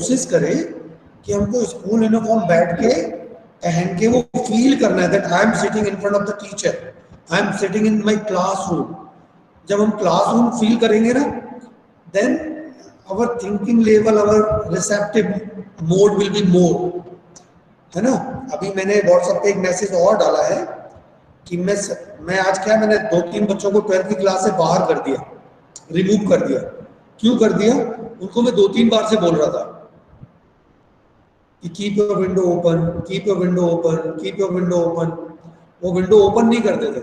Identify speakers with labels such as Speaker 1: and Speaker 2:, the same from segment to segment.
Speaker 1: कोशिश करें कि हमको स्कूल यूनिफॉर्म बैठ के पहन के वो फील करना है that I am sitting in front of the teacher, I am sitting in my classroom. जब हम क्लासरूम फील करेंगे ना, then our thinking level, our receptive mode will be more, है ना। अभी मैंने व्हाट्सएप पे एक मैसेज और डाला है कि मैं आज क्या, मैंने 2-3 बच्चों को 12th की क्लास से बाहर कर दिया, रिमूव कर दिया। क्यों कर दिया? उनको मैं 2-3 बार से बोल रहा था कि keep your window open, keep your window open, keep your window open. वो विंडो ओपन नहीं करते थे।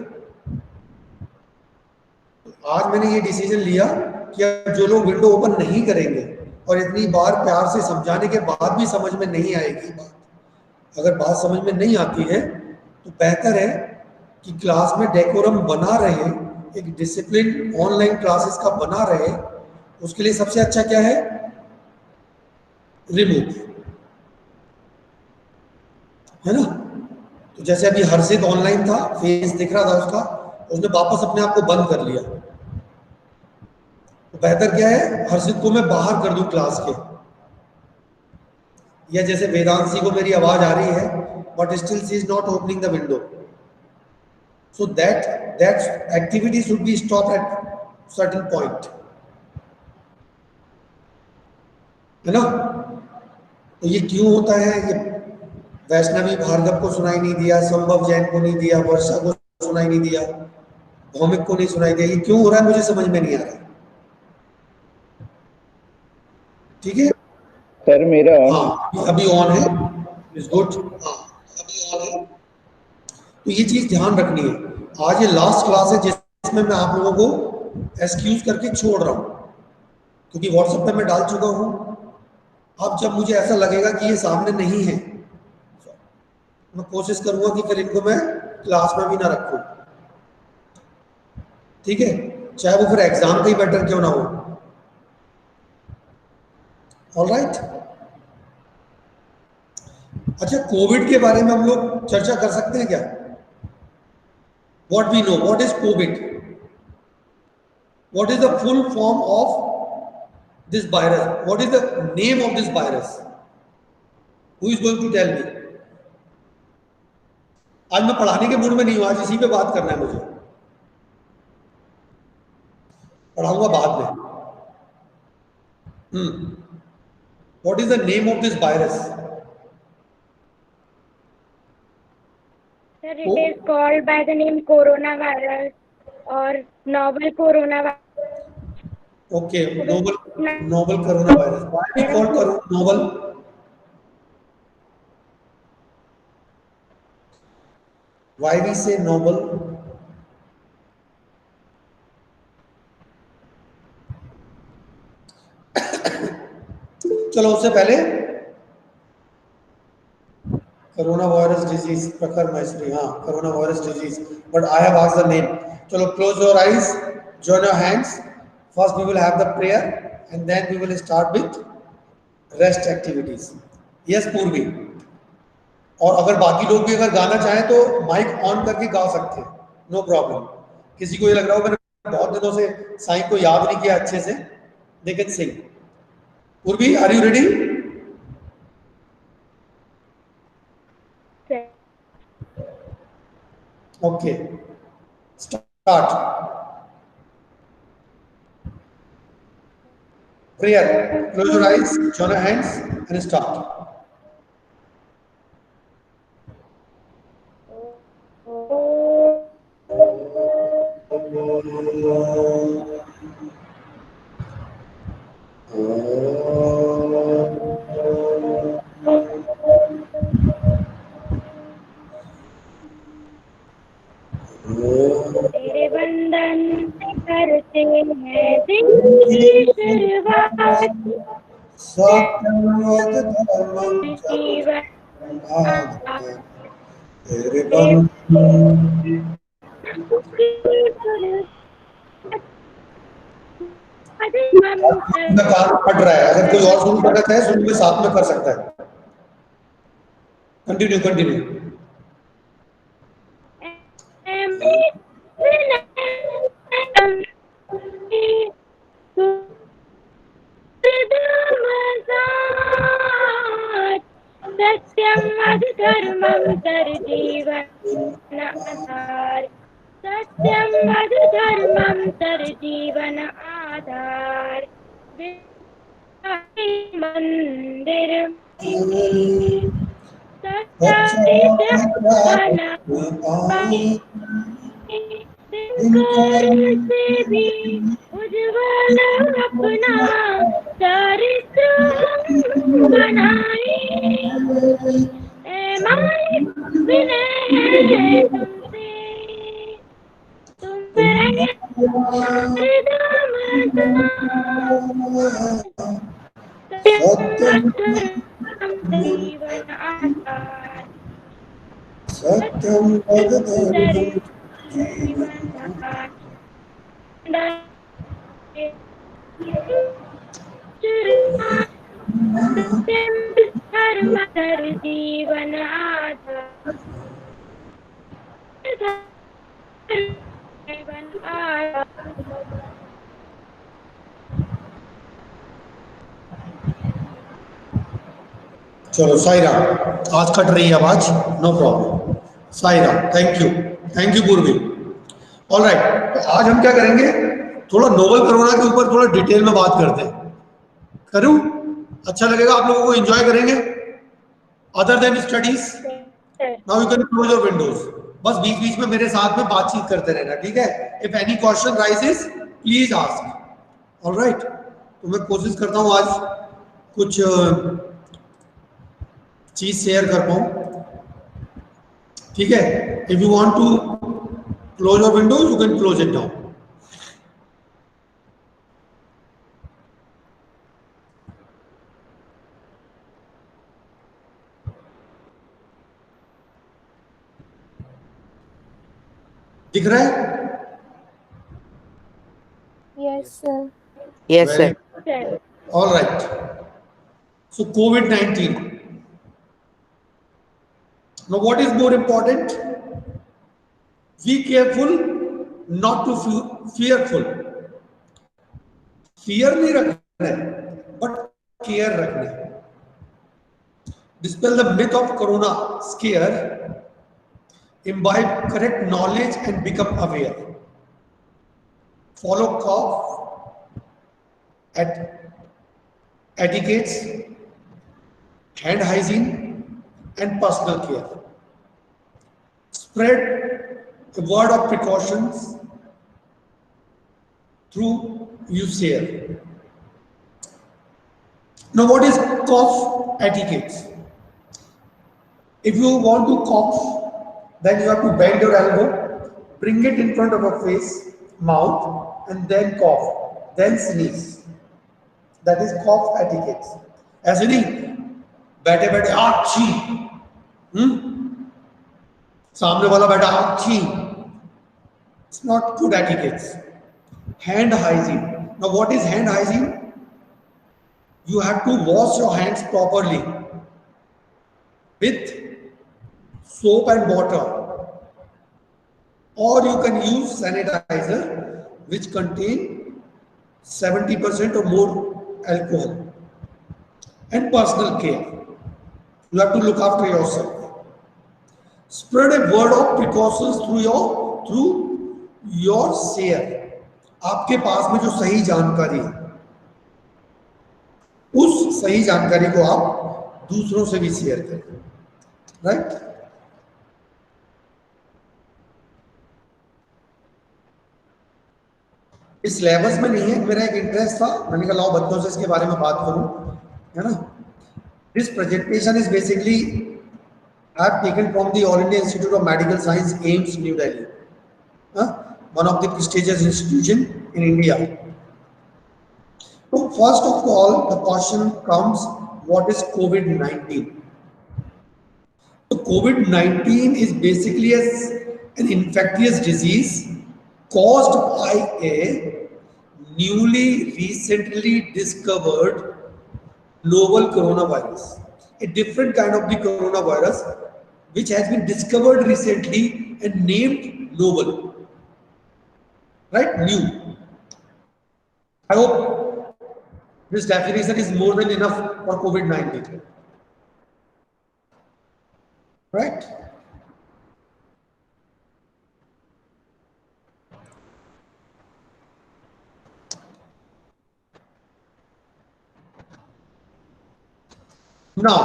Speaker 1: आज मैंने ये डिसीजन लिया कि अब जो लोग विंडो ओपन नहीं करेंगे और इतनी बार प्यार से समझाने के बाद भी समझ में नहीं आएगी बात, अगर बात समझ में नहीं आती है तो बेहतर है कि क्लास में डेकोरम बना रहे, एक डिसिप्लिन ऑनलाइन क्लासेस का बना रहे। उसके लिए सबसे अच्छा क्या है? रिमूव, है ना। तो जैसे अभी हर्षित ऑनलाइन था, फेस दिख रहा था उसका, उसने वापस अपने आप को बंद कर लिया। तो बेहतर क्या है, हर्षित को मैं बाहर कर दूं क्लास के, या जैसे वेदांशी को मेरी आवाज आ रही है but still she is not opening the window, so that activity should be stop at certain point, है ना। तो ये क्यों होता है? ये वैष्णवी भार्गव को सुनाई नहीं दिया, संभव जैन को नहीं दिया, वर्षा को सुनाई नहीं दिया, भौमिक को नहीं सुनाई दिया, ये क्यों हो रहा है मुझे समझ में नहीं आ रहा। ठीक है,
Speaker 2: सर मेरा
Speaker 1: हाँ अभी ऑन है, इज गुड। हाँ अभी ऑन है। तो ये चीज ध्यान रखनी है। आज ये लास्ट क्लास है जिसमें मैं आप लोगों को एक्सक्यूज करके छोड़ रहा हूं, क्योंकि व्हाट्सएप पे मैं डाल चुका हूं। अब जब मुझे ऐसा लगेगा कि ये सामने नहीं है, मैं कोशिश करूंगा कि फिर इनको मैं क्लास में भी ना रखूं, ठीक है, चाहे वो फिर एग्जाम का ही बेटर क्यों ना हो। ऑलराइट। अच्छा, कोविड के बारे में हम लोग चर्चा कर सकते हैं क्या? What we know, what is COVID, what is the full form of this virus, what is the name of this virus? Who is going to tell me? आज मैं पढ़ाने के मूड में नहीं हूं, आज इसी पे बात करना है मुझे, पढ़ाऊंगा बाद में। What is the name of this virus?
Speaker 3: Sir, it is called by the name coronavirus or novel coronavirus.
Speaker 1: Okay, novel coronavirus. Why we call novel? Why we say novel? चलो उससे पहले corona virus disease, Prakhar Maitri, हाँ corona virus disease, but I have asked the name. चलो close your eyes, join your hands, first we will have the prayer and then we will start with rest activities. Yes Purvi, और अगर बाकी लोग भी अगर गाना चाहें तो माइक ऑन करके गा सकते हैं, नो प्रॉब्लम। किसी को ये लग रहा हो मैंने बहुत दिनों से साईं को याद नहीं किया अच्छे से, दे can sing. Purvi, are you ready? Okay, start prayer. Close your eyes, join your hands and start.
Speaker 3: तेरे बंधन करते हैं दिन की शुरुआत,
Speaker 1: सत्यवत धर्मं
Speaker 3: जीवन
Speaker 1: तेरे बंधन। कान फट रहा है, अगर कोई और शुरू करना चाहे शुरू में साथ में कर सकता है। Continue continue.
Speaker 3: मसात् सत्यं वद धर्मं तरजीवन आधार सत्यं वद धर्मं तरजीवन आधार मंदिर सत्याग्रह दिनकर से भी उज्जवल अपना चरित्र हम बनाए ए मालिक विनय है तुमसे तुम रहे हरदम जीवन आधार
Speaker 1: सत्यम वद धर्मं
Speaker 3: जीवन आधार धर्म धर जीवन आधार जीवन आधार
Speaker 1: चलो साईरा, आज कट रही है आवाज, no problem. Saira, thank you Purvi. All right, तो आज हम क्या करेंगे, थोड़ा नोवल कोरोना के ऊपर थोड़ा डिटेल में बात करते हैं। करूं? अच्छा लगेगा आप लोगों को? एंजॉय करेंगे other than studies? Now you can close your Windows. बस बीच बीच में मेरे साथ में बातचीत करते रहना, ठीक है? If any question rises please ask. All right, तो मैं कोशिश करता हूं आज कुछ चीज शेयर कर पाऊं, ठीक है? If you want to close your window you can close it down. दिख रहा है?
Speaker 3: Yes, sir.
Speaker 2: Yes,
Speaker 1: Very
Speaker 2: sir.
Speaker 1: good. All right. So COVID-19. Now, what is more important? Be careful, not to fearful. Fear नहीं रखना है, but care रखना है. Dispel the myth of corona scare. Imbibe correct knowledge and become aware. Follow cough etiquettes, hand hygiene, and personal care. Spread a word of precautions through you share. Now, what is cough etiquettes? If you want to cough, then you have to bend your elbow, bring it in front of your face, mouth, and then cough, then sneeze. That is cough etiquette. ऐसे नहीं बैठे बैठे आच्छी, सामने वाला बैठा आच्छी. It's not good etiquette. Hand hygiene. Now, what is hand hygiene? You have to wash your hands properly with soap and water, or you can use sanitizer which contain 70% or more alcohol. And personal care, you have to look after yourself. Spread a word of precautions through your share. आपके पास में जो सही जानकारी है, उस सही जानकारी को आप दूसरों से भी शेयर करें, राइट? इस सिलेबस में नहीं है, मेरा एक इंटरेस्ट था, मैंने कहा लाओ बच्चों से इसके बारे में बात करूं, है ना? This presentation is basically I have taken from the all India institute of medical science, AIIMS, new Delhi, one of the prestigious institution in India. So first of all, the question comes, what is COVID-19? So COVID-19 is basically an infectious disease caused by a newly recently discovered novel coronavirus, a different kind of the coronavirus which has been discovered recently and named novel, right? New. I hope This definition is more than enough for COVID-19, right? Now,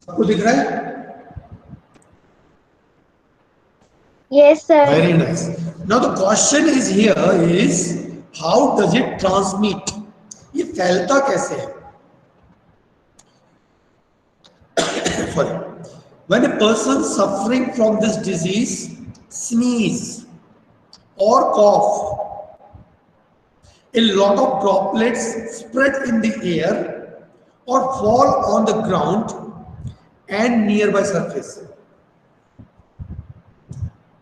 Speaker 1: सबको दिख रहा है?
Speaker 3: Yes, sir.
Speaker 1: Very nice. Now the question is here is how does it transmit? ये फैलता कैसे है? Sorry. When a person suffering from this disease sneeze or cough, a lot of droplets spread in the air or fall on the ground and nearby surface.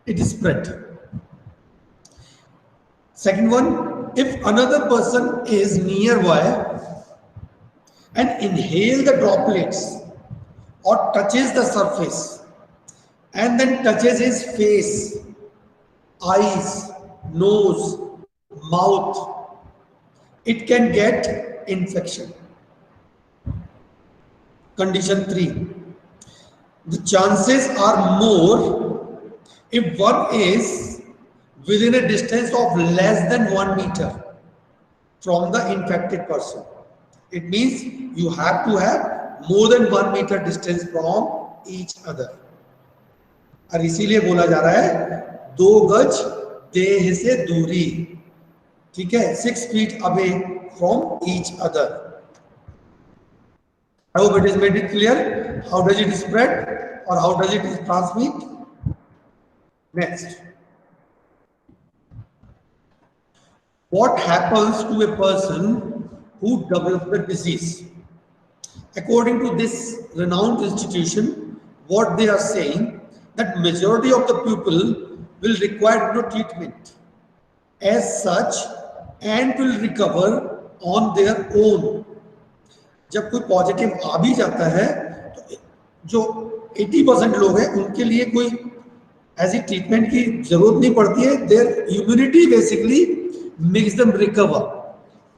Speaker 1: It is spread. Second one, if another person is nearby and inhale the droplets or touches the surface and then touches his face, eyes, nose, mouth, it can get infection. Condition 3. The chances are more if one is within a distance of less than 1 meter from the infected person. It means you have to have more than 1 meter distance from each other. और इसीलिए बोला जा रहा है 2 गज देह से दूरी, ठीक है, 6 feet away from each other. I hope it is made it clear. How does it spread or how does it transmit? Next. What happens to a person who develops the disease? According to this renowned institution, what they are saying that majority of the people will require no treatment as such and will recover on their own. जब कोई positive आ भी जाता है तो जो 80% लोग हैं उनके लिए कोई ऐसी ट्रीटमेंट की जरूरत नहीं पड़ती है. Their immunity basically makes them recover.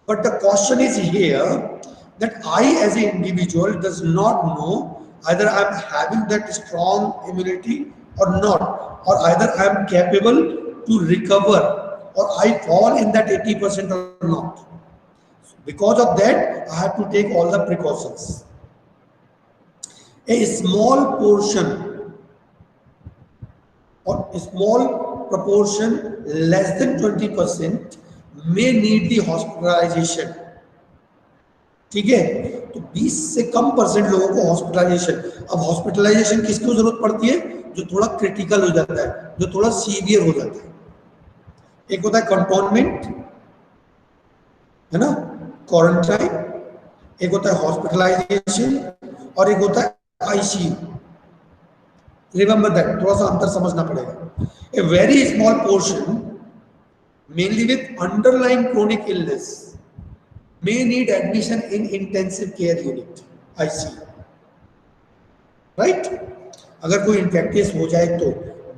Speaker 1: But the question is here that I as an individual does not know either I am having that strong immunity or not, or either I am capable to recover or I fall in that 80% or not. Because of that, I have to take all the precautions. A small portion or a small proportion, less than 20%, may need the hospitalization. ठीक है, तो 20 से कम percent लोगों को hospitalisation. अब hospitalisation किसको जरूरत पड़ती है? जो थोड़ा क्रिटिकल हो जाता है, जो थोड़ा सीवियर हो जाता है. एक होता है कंटोनमेंट, है ना, क्वारंटाइन, एक होता है हॉस्पिटलाइजेशन और एक होता है आईसीयू. रिमेंबर दैट, थोड़ा सा अंतर समझना पड़ेगा. A very small portion mainly with underlying chronic illness may need admission in intensive care unit ICU. right? अगर कोई infectious हो जाए तो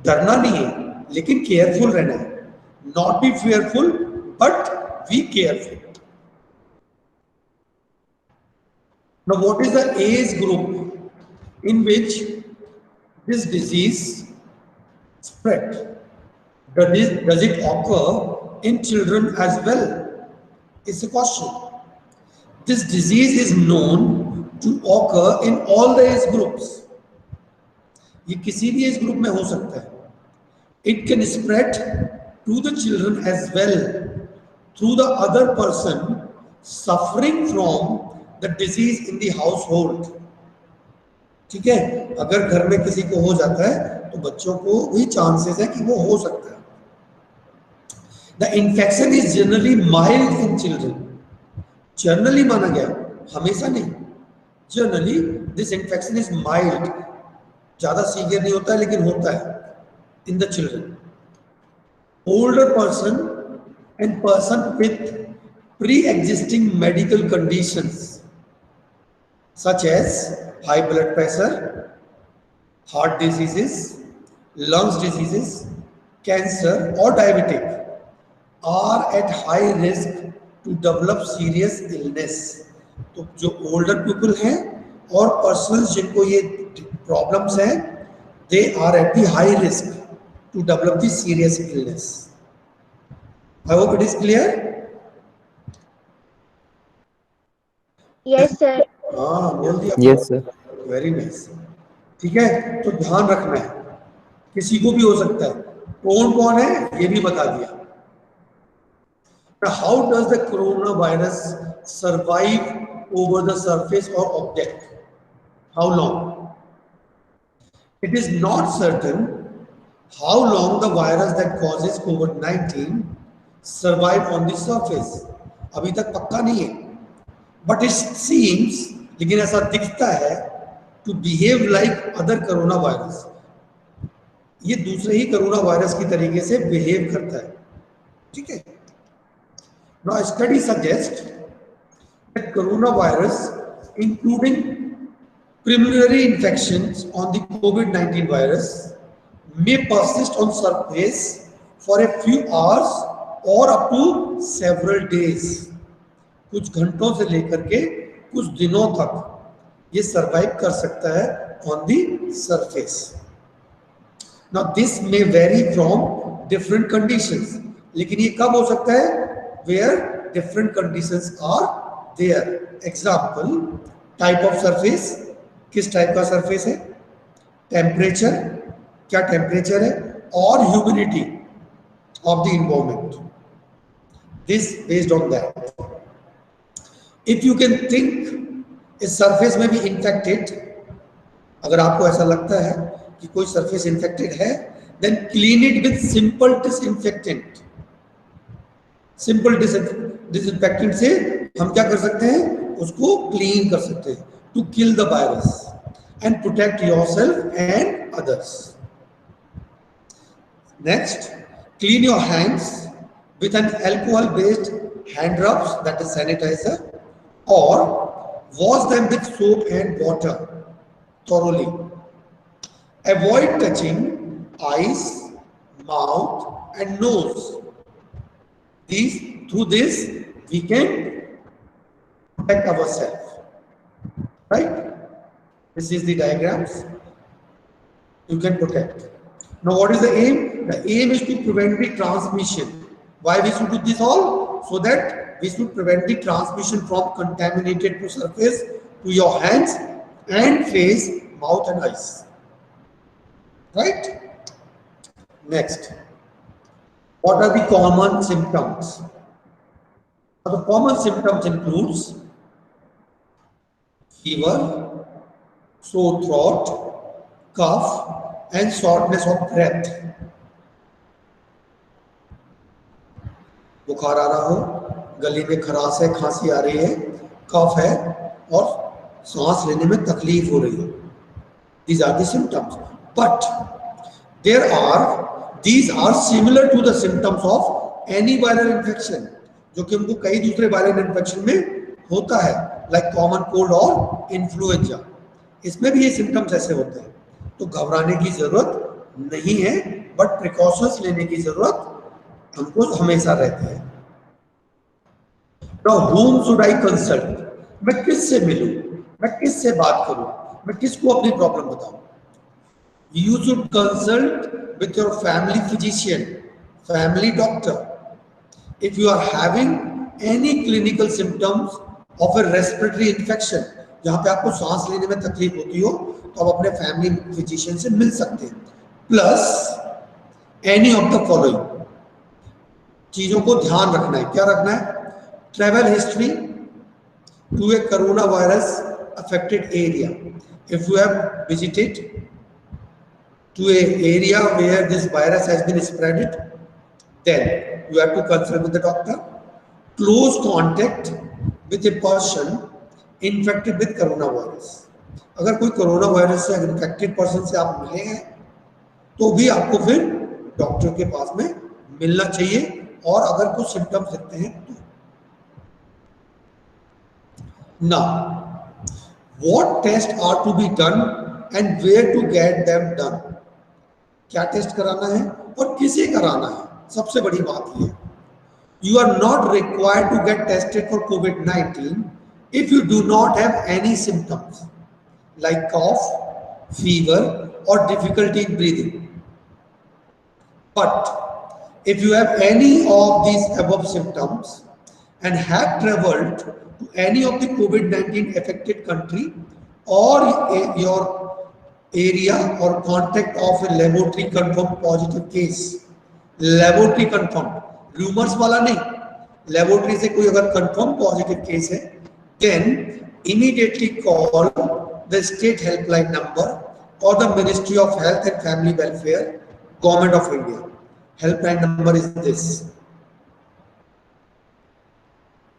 Speaker 1: डरना नहीं है, लेकिन केयरफुल रहना है. Not be fearful but be careful. Now what is the age group in which this disease spread? Does it occur in children as well? It's a question. This disease is known to occur in all the age groups. ये किसी भी age group में हो सकता है. It can spread to the children as well through the other person suffering from the disease in the household. ठीक है, अगर घर में किसी को हो जाता है तो बच्चों को भी चांसेस है कि वो हो सकता है. The infection is generally mild in children. Generally माना गया, हमेशा नहीं. Generally this infection is mild. ज़्यादा सीवियर नहीं होता है लेकिन होता है in the children. Older person and person with pre-existing medical conditions such as high blood pressure, heart diseases, lungs diseases, cancer or diabetic are at high risk to develop serious illness. तो जो older people हैं और persons जिनको ये problems हैं, they are at the high risk to develop the serious illness. I hope it is clear.
Speaker 3: Yes, sir.
Speaker 1: हाँ, बोल दिया।
Speaker 2: Yes, sir.
Speaker 1: Very nice. ठीक है, तो ध्यान रखना है, किसी को भी हो सकता है। कौन कौन है ये भी बता दिया। How does the coronavirus survive over the surface or object? How long? It is not certain how long the virus that causes COVID-19 survive on the surface. अभी तक पक्का नहीं है, but it seems, लेकिन ऐसा दिखता है, to behave like other coronavirus. ये दूसरे ही कोरोना वायरस की तरीके से बिहेव करता है। ठीक है। Now, a study suggests that coronavirus, including preliminary infections on the COVID-19 virus, may persist on surface for a few hours or up to several days. कुछ घंटों से लेकर के कुछ दिनों तक ये सर्वाइव कर सकता है on the surface. Now, this may vary from different conditions. लेकिन ये कब हो सकता है? Where different conditions are there. Example, type of surface, किस टाइप का सरफेस है, टेम्परेचर, क्या टेम्परेचर है, और humidity of the environment, this based on that. If you can think इस सरफेस में भी इन्फेक्टेड, अगर आपको ऐसा लगता है कि कोई सरफेस इन्फेक्टेड है, then clean it with simple disinfectant. Simple disinfectant से हम क्या कर सकते हैं, उसको क्लीन कर सकते हैं, to kill the virus and protect yourself and others. Next, clean your hands with an alcohol based hand rubs, that is sanitiser, और wash them with soap and water thoroughly. Avoid touching eyes, mouth and nose. Through this we can protect ourselves, right? This is the diagrams. You can protect. Now what is the aim? The aim is to prevent the transmission. Why we should do this all? So that we should prevent the transmission from contaminated to surface to your hands and face, mouth and eyes, right? Next, what are the common symptoms? The common symptoms includes fever, sore throat, cough and shortness of breath. बुखार आ रहा हो, गले में खराश है, खांसी आ रही है, कफ है और सांस लेने में तकलीफ हो रही है। These are the symptoms, but these are similar to the symptoms of any viral infection, जो कि हमको कई दूसरे वायरल इन्फेक्शन में होता है, like common cold और इन्फ्लुएंजा। इसमें भी ये सिम्टम्स ऐसे होते हैं, तो घबराने की जरूरत नहीं है, बट प्रिकॉशंस लेने की जरूरत हमको हमेशा रहती है। Now, whom should I consult? मैं किससे मिलूं, मैं किससे बात करूं, मैं किसको अपनी प्रॉब्लम बताऊं? You should consult with your family physician, family doctor. If you are having any clinical symptoms of a respiratory infection, जहां पे आपको सांस लेने में तकलीफ होती हो, तो आप अपने फैमिली फिजिशियन से मिल सकते हैं। Plus any of the following चीजों को ध्यान रखना है। क्या रखना है? Travel history to a corona virus affected area. If you have visited to a area where this virus has been spread, then you have to consult with the doctor. Close contact with a person infected with coronavirus. अगर कोई corona virus से infected person से आप मिले हैं, तो भी आपको फिर डॉक्टर के पास में मिलना चाहिए, और अगर कुछ सिम्टम्स दिखते हैं तो। Now, what tests are to be done and where to get them done? क्या टेस्ट कराना है और किसे कराना है, सबसे बड़ी बात ये। You are not required to get tested for COVID-19 if you do not have any symptoms like cough, fever, or difficulty in breathing. But if you have any of these above symptoms and have traveled to any of the COVID-19 affected country or your area or contact of a laboratory confirmed positive case, laboratory confirmed, rumors वाला नहीं, laboratory से कोई अगर confirmed positive case है, then immediately call the state helpline number or the Ministry of Health and Family Welfare, Government of India. Helpline number is this,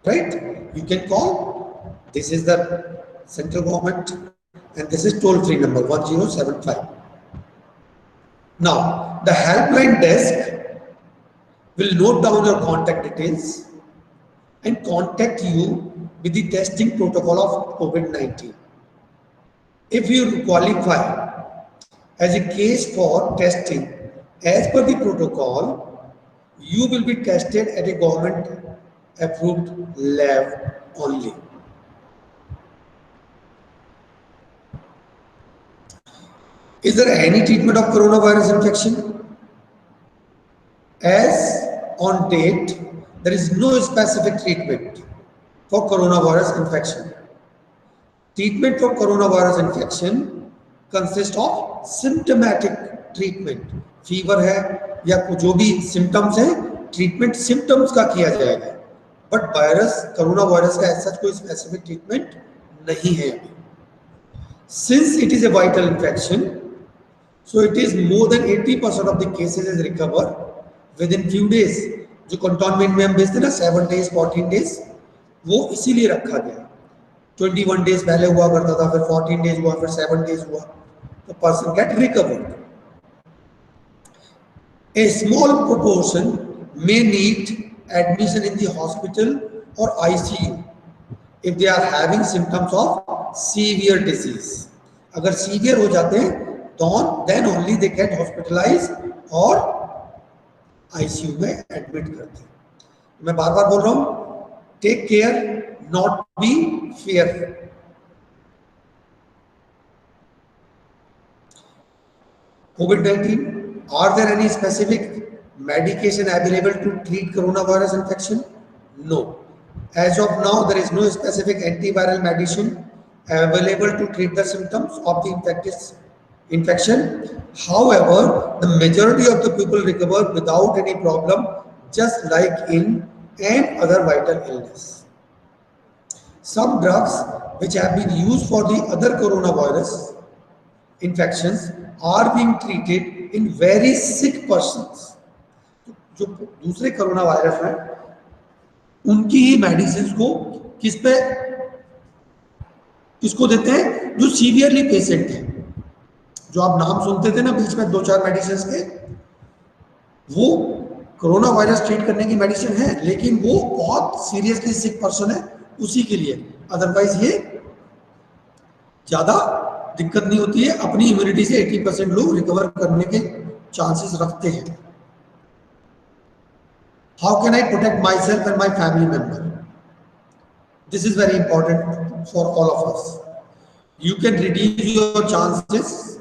Speaker 1: right? You can call. This is the central government, and this is toll-free number 1075. Now, the helpline desk will note down your contact details and contact you with the testing protocol of COVID-19. If you qualify as a case for testing as per the protocol, you will be tested at a government approved lab only. Is there any treatment of coronavirus infection? As on date, there is no specific treatment for coronavirus infection. Treatment for coronavirus infection consists of symptomatic treatment. Fever है या जो भी symptoms है, treatment symptoms का किया जाएगा, but virus, corona virus का ऐसा कोई स्पेसिफिक ट्रीटमेंट नहीं है. Since it is a vital infection, so it is more than 80% of the cases is recover within few days. जो कंटोनमेंट में हम भेजते ना 7 days 14 days, वो इसीलिए रखा गया. 21 days पहले हुआ करता था, फिर 14 days हुआ, फिर 7 days हुआ, तो person get recovered. A small proportion may need admission in the hospital or ICU if they are having symptoms of severe disease. अगर severe हो जाते हैं तो then only they get hospitalized और ICU में admit करते हैं. मैं बार बार बोल रहा हूँ, take care, not be fearful. COVID-19. Are there any specific medication available to treat coronavirus infection? No. As of now, there is no specific antiviral medicine available to treat the symptoms of the infection. However, the majority of the people recover without any problem, just like in any other vital illness. Some drugs which have been used for the other coronavirus infections are being treated in very sick persons. जो दूसरे corona virus हैं उनकी ही medicine को किसको देते हैं? जो severely patient है. जो आप नाम सुनते थे ना बीच में 2-4 मेडिसिन के, वो कोरोना वायरस ट्रीट करने की मेडिसिन है, लेकिन वो बहुत सीरियसली सिक पर्सन है उसी के लिए. अदरवाइज ये ज्यादा दिक्कत नहीं होती है. अपनी इम्यूनिटी से 80% लोग रिकवर करने के चांसेस रखते हैं. How can I protect my self and my family member? This is very important for all of us. You can reduce your chances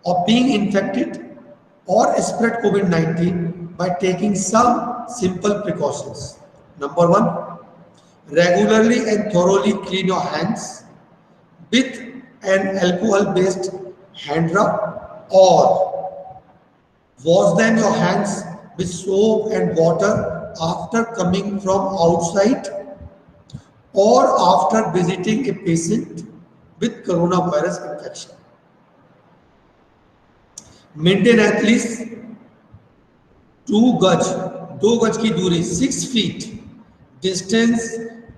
Speaker 1: of being infected और spread COVID-19 by taking some simple precautions. Number 1, regularly and thoroughly clean your hands with an alcohol-based hand rub, or wash them your hands with soap and water after coming from outside or after visiting a patient with coronavirus infection. Maintain at least 2 गज की दूरी, 6 feet distance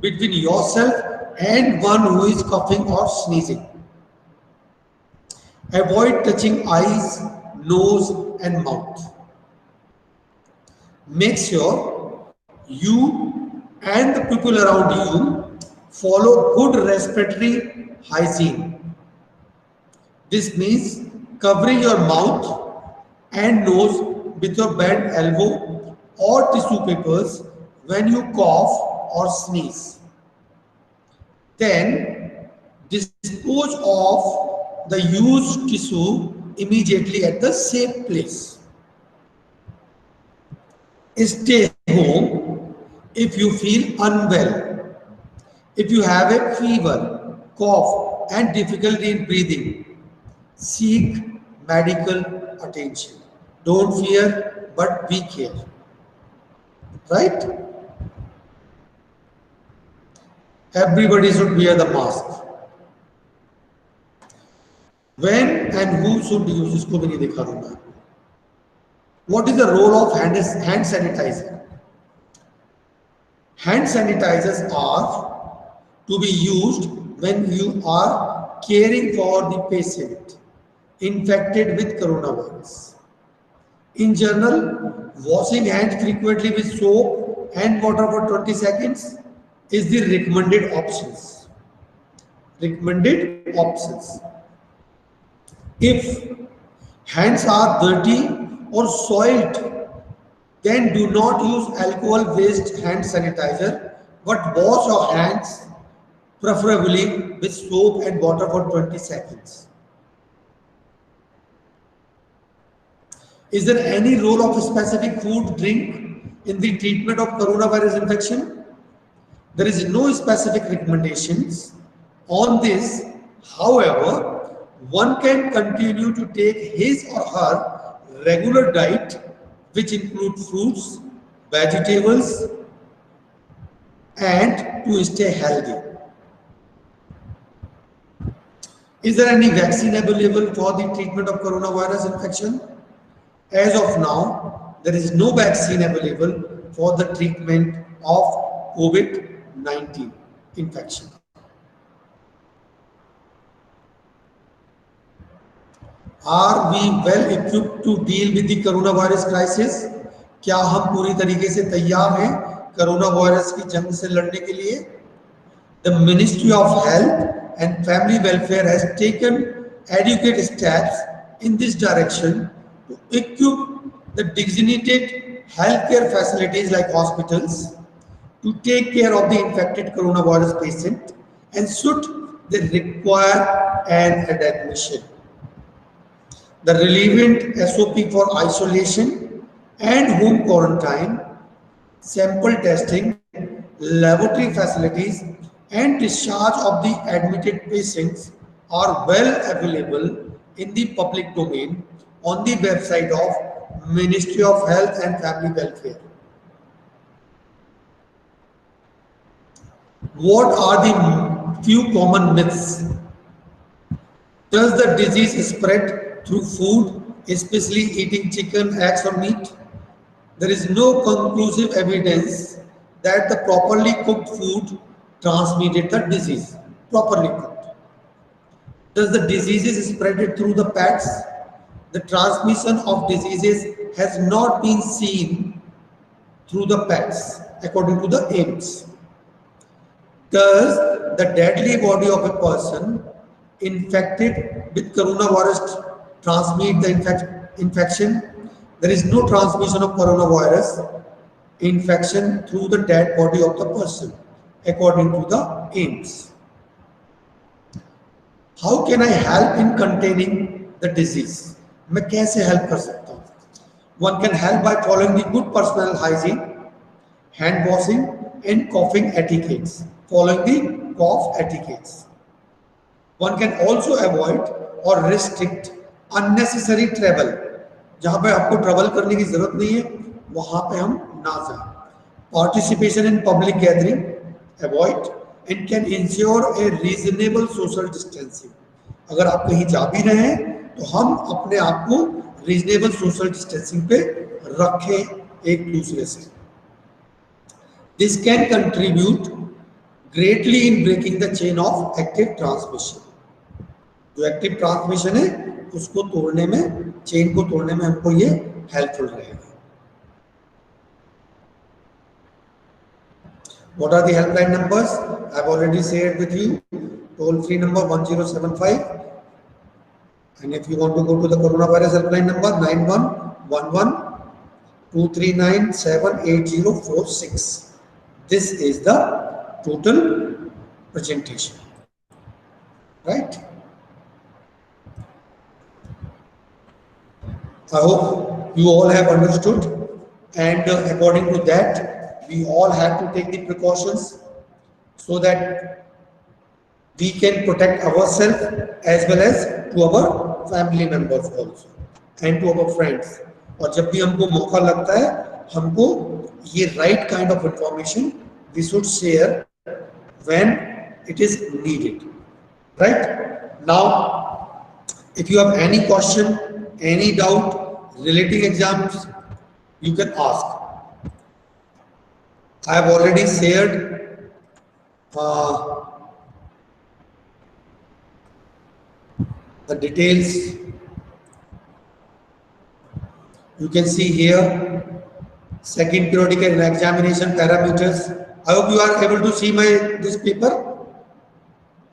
Speaker 1: between yourself and one who is coughing or sneezing. Avoid touching eyes, nose and mouth. Make sure you and the people around you follow good respiratory hygiene. This means covering your mouth and nose with your bent elbow or tissue papers when you cough or sneeze. Then dispose of the used tissue immediately at the safe place. Stay home if you feel unwell. If you have a fever, cough, and difficulty in breathing, seek medical attention. Don't fear, but be careful. Right? Everybody should wear the mask. When and who should use, इसको भी नहीं दिखा दूंगा. What is the role of hand sanitizer? Hand sanitizers are to be used when you are caring for the patient infected with coronavirus. In general, washing hands frequently with soap and water for 20 seconds is the recommended options. Recommended options. If hands are dirty or soiled, then do not use alcohol-based hand sanitizer, but wash your hands preferably with soap and water for 20 seconds. Is there any role of a specific food, drink in the treatment of coronavirus infection? There is no specific recommendations on this. However, one can continue to take his or her regular diet, which include fruits, vegetables, and to stay healthy. Is there any vaccine available for the treatment of coronavirus infection? As of now, there is no vaccine available for the treatment of COVID-19 infection. Are we well equipped to deal with the coronavirus crisis? क्या हम पूरी तरीके से तैयार हैं corona virus की जंग से लड़ने के लिए? The Ministry of Health and Family Welfare has taken adequate steps in this direction to equip the designated healthcare facilities like hospitals to take care of the infected coronavirus patient, and should they require an admission. The relevant SOP for isolation and home quarantine, sample testing, laboratory facilities, and discharge of the admitted patients are well available in the public domain on the website of Ministry of Health and Family Welfare. What are the few common myths? Does the disease spread through food, especially eating chicken, eggs, or meat? There is no conclusive evidence that the properly cooked food transmitted the disease. Properly cooked. Does the diseases spread through the pets? The transmission of diseases has not been seen through the pets, according to the AIMS. Does the deadly body of a person infected with coronavirus transmit the infection? There is no transmission of coronavirus infection through the dead body of the person, according to the AIMS. How can I help in containing the disease? मैं कैसे help कर सकता हूँ? One can help by following the good personal hygiene, hand washing, and coughing etiquettes. Following the cough etiquettes. One can also avoid or restrict unnecessary travel. जहाँ पे आपको travel करने की जरूरत नहीं है, वहाँ पे हम ना जाएं. Participation in public gathering, avoid, and can ensure a reasonable social distancing. अगर आप कहीं जा भी रहे हैं, तो हम अपने आप को reasonable social distancing पे रखें एक दूसरे से. This can contribute greatly in breaking the chain of active transmission. जो एक्टिव ट्रांसमिशन है उसको तोड़ने में, चेन को तोड़ने में हमको ये हेल्पफुल रहेगा. What are the helpline numbers? I've already shared with you. Toll free number 1075, and if you want to go to the coronavirus helpline number 9111 239 78046. This is the total presentation, right? I hope you all have understood, and according to that, we all have to take the precautions so that we can protect ourselves as well as to our family members also and to our friends. और जब भी हमको मौका लगता है, हमको ये right kind of information we should share when it is needed, right? Now, if you have any question, any doubt relating exams, you can ask. I have already shared the details. You can see here second periodical examination parameters. I hope you are able to see this paper.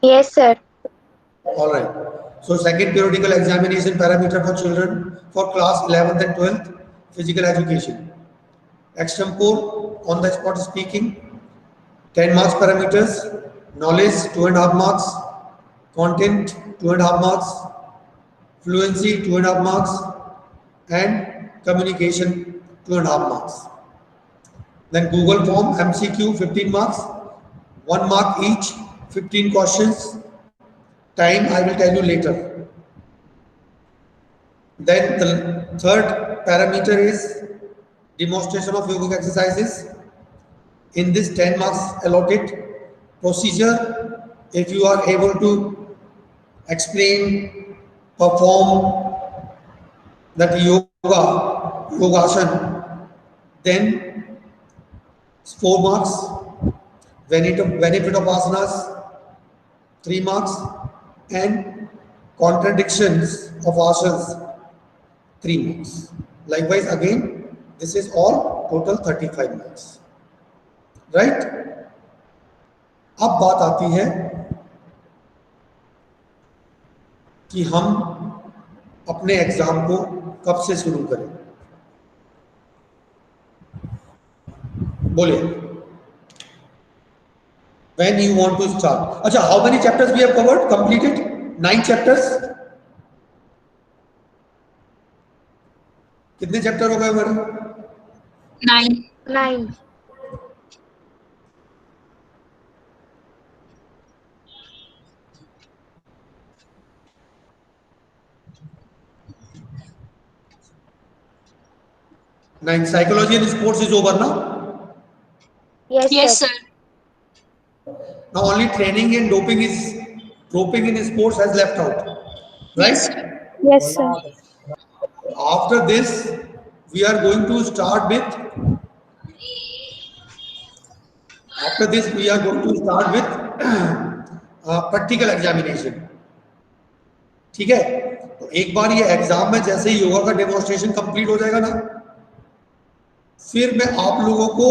Speaker 3: Yes, sir.
Speaker 1: All right. So second periodical examination parameter for children for class 11th and 12th physical education. Extempore, on the spot speaking, 10 marks parameters, knowledge 2.5 marks, content 2.5 marks, fluency 2.5 marks, and communication 2.5 marks. Then Google form MCQ 15 marks, 1 mark each, 15 questions. Time I will tell you later. Then the third parameter is demonstration of yogic exercises. In this 10 marks allotted. Procedure, if you are able to explain, perform that yogasan, then 4 marks. Benefit of asanas, 3 marks, and contradictions of asanas, 3 marks. Likewise, again, this is all total 35 marks. Right? अब बात आती है कि हम अपने exam को कब से शुरू करें। बोलिए, when you want to start? अच्छा, how many chapters we have covered, completed? 9 chapters. कितने चैप्टर हो गए हमारे?
Speaker 3: 9.
Speaker 1: Nine. Psychology and sports is over now.
Speaker 3: Yes, sir.
Speaker 1: Now only training and doping in sports has left out, right?
Speaker 3: Yes, sir.
Speaker 1: After this, we are going to start with. After this, we are going to start with practical examination. ठीक है? तो एक बार ये exam में जैसे ही योगा का demonstration complete हो जाएगा ना, फिर मैं आप लोगों को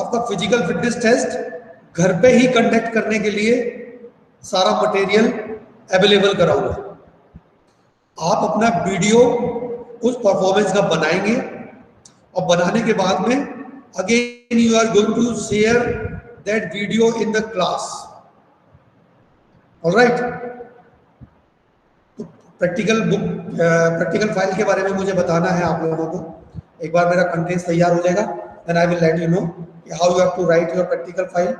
Speaker 1: आपका फिजिकल फिटनेस टेस्ट घर पे ही कंडक्ट करने के लिए सारा मटेरियल अवेलेबल कराऊंगा। आप अपना वीडियो उस परफॉर्मेंस का बनाएंगे और बनाने के बाद में again you are going to share that video in the class. Alright? तो प्रैक्टिकल फाइल के बारे में मुझे बताना है आप लोगों को। एक बार मेरा कंटेंट तैयार हो जाएगा, then I will let you know how you have to write your practical file.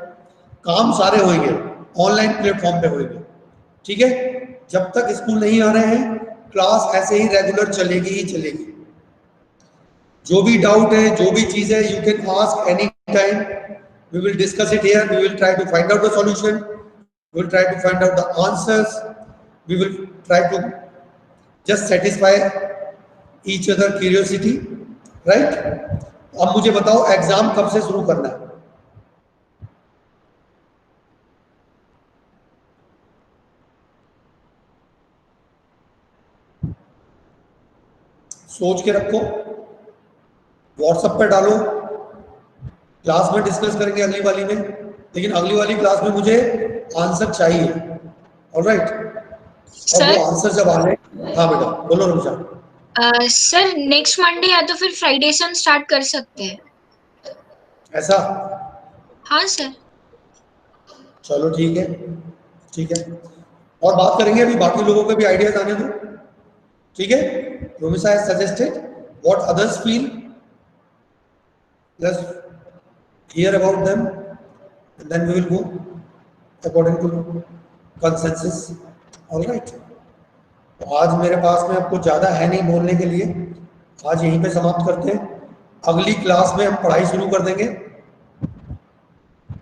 Speaker 1: काम सारे होंगे ऑनलाइन प्लेटफॉर्म पे होंगे, ठीक है? जब तक स्कूल नहीं आ रहे हैं, क्लास ऐसे ही रेगुलर चलेगी ही चलेगी। जो भी डाउट है, जो भी चीज है, you can ask any time. We will discuss it here, we will try to find out the solution, we will try to find out the answers, we will try to just satisfy each other curiosity, right? अब मुझे बताओ exam कब से शुरू करना है? सोच के रखो, व्हाट्सएप पे डालो, क्लास में डिस्कस करेंगे अगली वाली में, लेकिन अगली वाली क्लास में मुझे आंसर चाहिए। ऑलराइट? और वो आंसर जब आ जाए, हाँ बेटा बोलो रुचा।
Speaker 2: सर नेक्स्ट मंडे या तो फिर फ्राइडे से हम स्टार्ट कर सकते हैं।
Speaker 1: ऐसा?
Speaker 2: हाँ सर।
Speaker 1: चलो ठीक है, ठीक है, और बात करेंगे, अभी बाकी लोगों के भी आइडियाज आने दो, ठीक है। Romisa has suggested what others feel, let's hear about them and then we will go according to consensus. Alright, तो आज मेरे पास में आपको ज़्यादा है नहीं बोलने के लिए, आज यहीं पे समाप्त करते हैं। अगली क्लास में हम पढ़ाई शुरू कर देंगे,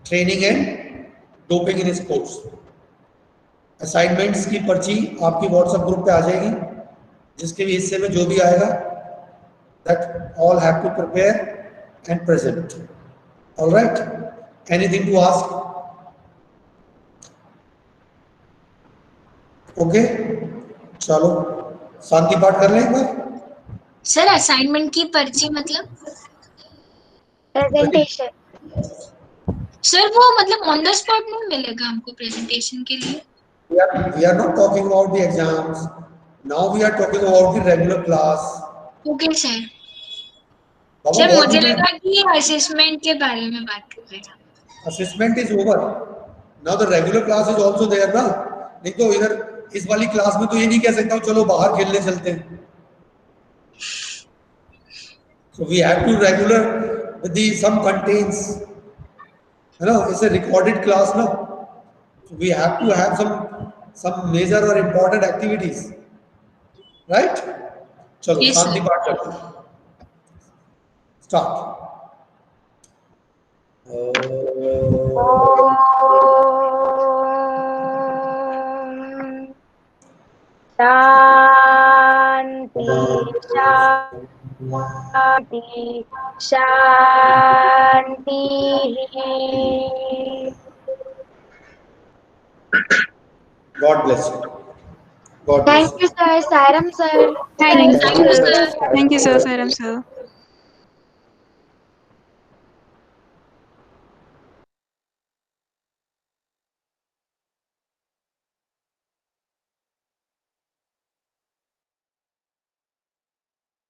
Speaker 1: training and doping in sports. Assignments की पर्ची आपकी व्हाट्सएप ग्रुप पे आ जाएगी, जिसके भी हिस्से में जो भी आएगा, that all have to prepare and present. Alright, anything to ask? Okay, चलो शांति पाठ कर लें एक बार।
Speaker 2: सर असाइनमेंट की पर्ची मतलब?
Speaker 3: प्रेजेंटेशन।
Speaker 2: सर वो मतलब ऑन द स्पॉट नहीं मिलेगा हमको प्रेजेंटेशन के लिए?
Speaker 1: We are not talking about the exams. Now we are talking about the regular class.
Speaker 2: Okay sir.
Speaker 1: Baba,
Speaker 2: sir
Speaker 1: what
Speaker 2: मुझे
Speaker 1: we will,
Speaker 2: लगा कि असेसमेंट के बारे में बात कर रहे हैं।
Speaker 1: assessment is over. Now the regular class is also there ना। नहीं तो इधर इस वाली क्लास में तो ये नहीं कह सकता हूँ चलो बाहर खेलने चलते हैं। So we have to regular with the some contains, है ना, it's a recorded class ना, so we have to have some major or important activities, right? चलो
Speaker 2: Yes,
Speaker 1: शांति
Speaker 2: sir.
Speaker 1: पाठ करते हैं, स्टार्ट।
Speaker 3: शांति शांति शांति।
Speaker 1: God bless you. God bless
Speaker 3: thank
Speaker 1: you.
Speaker 3: You sir, Sairam sir.
Speaker 4: Thank you,
Speaker 2: Thank you,
Speaker 4: sir.
Speaker 2: sir.
Speaker 4: Thank you, sir, Saram sir.